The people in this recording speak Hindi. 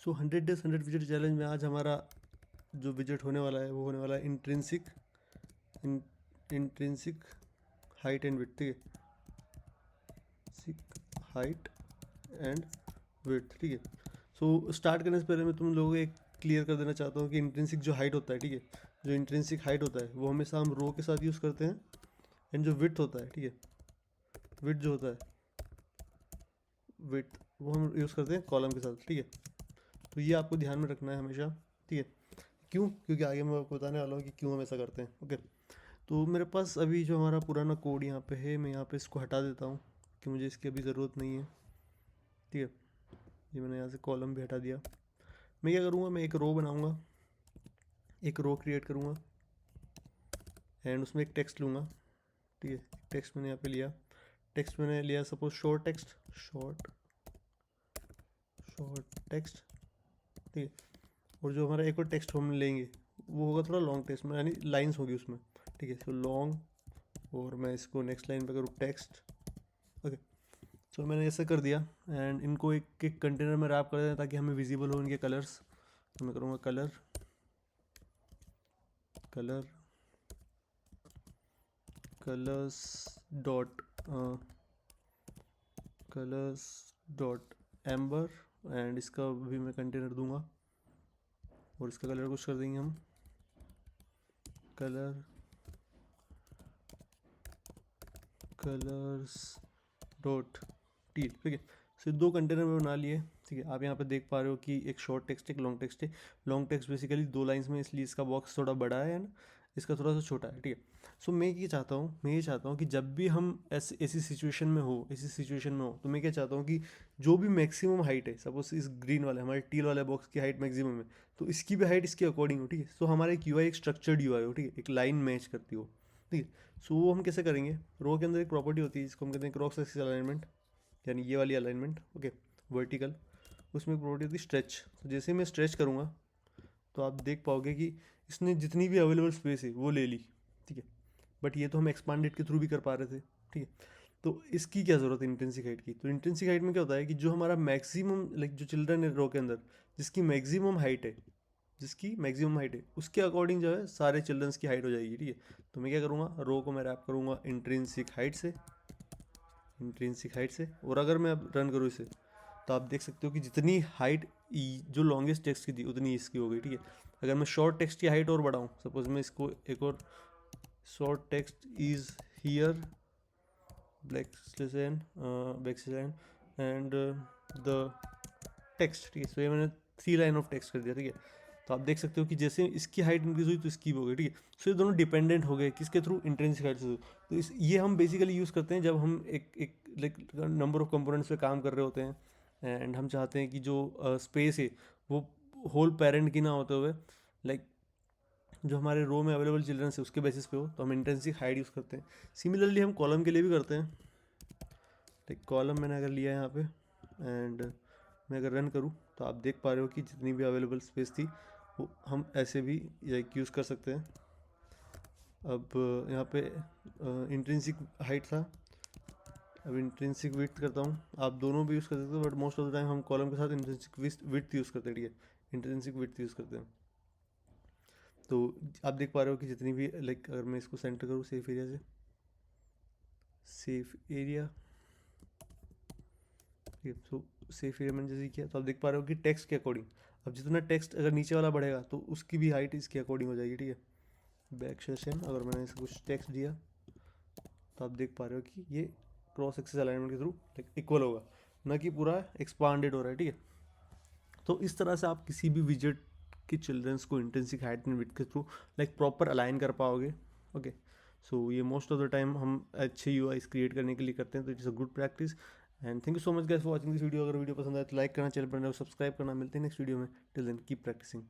सो 100 डेज 100 विजिट चैलेंज में आज हमारा जो विजिट होने वाला है वो होने वाला है इंट्रिंसिक हाइट एंड विड्थ, ठीक है, हाइट एंड विड्थ, ठीक है। सो स्टार्ट करने से पहले मैं तुम लोगों को एक क्लियर कर देना चाहता हूँ कि इंट्रिंसिक जो हाइट होता है, ठीक है, जो इंट्रिंसिक हाइट होता है वो हमेशा हम रो के साथ यूज़ करते हैं, एंड जो विड्थ होता है, ठीक है, विड्थ जो होता है विड्थ वो हम यूज़ करते हैं कॉलम के साथ, ठीक है। तो ये आपको ध्यान में रखना है हमेशा, ठीक है। क्यों? क्योंकि आगे मैं आपको बताने वाला हूँ कि क्यों हम ऐसा करते हैं, ओके। तो मेरे पास अभी जो हमारा पुराना कोड यहाँ पे है, मैं यहाँ पे इसको हटा देता हूँ कि मुझे इसकी अभी ज़रूरत नहीं है, ठीक है। ये मैंने यहाँ से कॉलम भी हटा दिया। मैं क्या करूँगा, मैं एक रो बनाऊँगा, एक रो क्रिएट करूँगा एंड उसमें एक टेक्स्ट लूँगा, ठीक है। टेक्स्ट मैंने यहाँ पे लिया, टेक्स्ट मैंने लिया suppose short text, short text, ठीक है। और जो हमारा एक और टेक्स्ट हम लेंगे वो होगा थोड़ा लॉन्ग टेक्स्ट में, यानी लाइन्स होगी उसमें, ठीक है। सो लॉन्ग, और मैं इसको नेक्स्ट लाइन पे करूँ टेक्स्ट, ओके। सो मैंने ऐसा कर दिया एंड इनको एक एक कंटेनर में रैप कर दें ताकि हमें विजिबल हो इनके कलर्स। तो मैं करूँगा कलर्स एम्बर, एंड इसका भी मैं कंटेनर दूंगा और इसका कलर कुछ कर देंगे हम कलर्स डॉट टील, ठीक है। सो दो कंटेनर में बना लिए, ठीक है। आप यहाँ पे देख पा रहे हो कि एक शॉर्ट टेक्स्ट एक लॉन्ग टेक्स्ट है। लॉन्ग टेक्स्ट बेसिकली 2 लाइंस में, इसलिए इसका बॉक्स थोड़ा बड़ा है एंड इसका थोड़ा सा छोटा है, ठीक है। सो मैं ये चाहता हूँ कि जब भी हम ऐसी सिचुएशन में हो तो मैं क्या चाहता हूँ कि जो भी मैक्सिमम हाइट है, सपोज इस ग्रीन वाले हमारे टील वाले बॉक्स की हाइट मैक्सिमम है, तो इसकी भी हाइट इसके अकॉर्डिंग हो, ठीक है। सो हमारा एक यूआई एक स्ट्रक्चर्ड यूआई हो, ठीक है, एक लाइन मैच करती हो, ठीक है। सो वो हम कैसे करेंगे, रो के अंदर एक प्रॉपर्टी होती है जिसको हम कहते हैं क्रॉस एक्सिस अलाइनमेंट, यानी ये वाली अलाइनमेंट, ओके, वर्टिकल। उसमें एक प्रॉपर्टी होती है स्ट्रेच। तो जैसे मैं स्ट्रेच करूँगा तो आप देख पाओगे कि इसने जितनी भी अवेलेबल स्पेस है वो ले ली, ठीक है। बट ये तो हम एक्सपांडेड के थ्रू भी कर पा रहे थे, ठीक है। तो इसकी क्या ज़रूरत है इंट्रिंसिक हाइट की? तो इंट्रिंसिक हाइट में क्या होता है कि जो हमारा मैक्सिमम, लाइक जो चिल्ड्रन है रो के अंदर, जिसकी मैक्सिमम हाइट है उसके अकॉर्डिंग जो है सारे चिल्ड्रंस की हाइट हो जाएगी, ठीक है। तो मैं क्या करूँगा, रो को मैं रैप करूँगा इंट्रिंसिक हाइट से, और अगर मैं अब रन करूँ इसे तो आप देख सकते हो कि जितनी हाइट जो लॉन्गेस्ट टेक्स्ट की थी उतनी इसकी हो गई, ठीक है। अगर मैं शॉर्ट टेक्स्ट की हाइट और बढ़ाऊँ, सपोज मैं इसको एक और short text is hear back and the text, ठीक है। सो ये मैंने 3 लाइन ऑफ टेक्स्ट कर दिया, ठीक है। तो आप देख सकते हो कि जैसे इसकी हाइट इंक्रीज हुई तो इसकी भी हो गई, ठीक है। सो ये दोनों डिपेंडेंट हो गए किसके थ्रू, इंट्रिंसिक हाइट से। तो ये हम बेसिकली यूज़ करते हैं जब हम एक एक लाइक नंबर ऑफ कंपोनेंट्स पे काम कर रहे होते हैं एंड हम चाहते हैं कि जो स्पेस है वो होल पेरेंट की ना होते हुए, लाइक जो हमारे रो में अवेलेबल चिल्ड्रंस है उसके बेसिस पे हो, तो हम इंट्रिंसिक हाइट यूज़ करते हैं। सिमिलरली हम कॉलम के लिए भी करते हैं। लाइक कॉलम मैंने अगर लिया है यहाँ पे एंड मैं अगर रन करूँ तो आप देख पा रहे हो कि जितनी भी अवेलेबल स्पेस थी वो हम ऐसे भी लाइक यूज़ कर सकते हैं। अब यहाँ पे इंट्रिंसिक हाइट था, अब इंट्रिंसिक विड्थ करता हूँ। आप दोनों भी यूज़ कर सकते हो, but most of the time हम कॉलम के साथ इंट्रिंसिक विड्थ यूज़ करते हैं, ठीक है, इंट्रिंसिक विड्थ यूज़ करते हैं। तो आप देख पा रहे हो कि जितनी भी, लाइक अगर मैं इसको सेंटर करूँ सेफ एरिया से, सेफ एरिया, ठीक है। सो सेफ एरिया मैंने जैसे किया तो आप देख पा रहे हो कि टेक्स्ट के अकॉर्डिंग, अब जितना टेक्स्ट अगर नीचे वाला बढ़ेगा तो उसकी भी हाइट इसके अकॉर्डिंग हो जाएगी, ठीक है। बैक सेशन अगर मैंने इसको कुछ टेक्स्ट दिया तो आप देख पा रहे हो कि ये क्रॉस एक्सिस अलाइनमेंट के थ्रू लाइक इक्वल होगा, ना कि पूरा एक्सपांडेड हो रहा है, ठीक है। तो इस तरह से आप किसी भी विजेट के चिल्ड्रंस को इंट्रिंसिक हाइट एंड विड्थ के थ्रू लाइक प्रॉपर अलाइन कर पाओगे, ओके। सो ये मोस्ट ऑफ द टाइम हम अच्छे यूआईज क्रिएट करने के लिए करते हैं, तो it is a good practice. And thank you so much guys for watching this video. अगर वीडियो पसंद आए तो लाइक करना, चैनल पर सब्सक्राइब करना। मिलते हैं नेक्स्ट वीडियो में। Till then keep practising.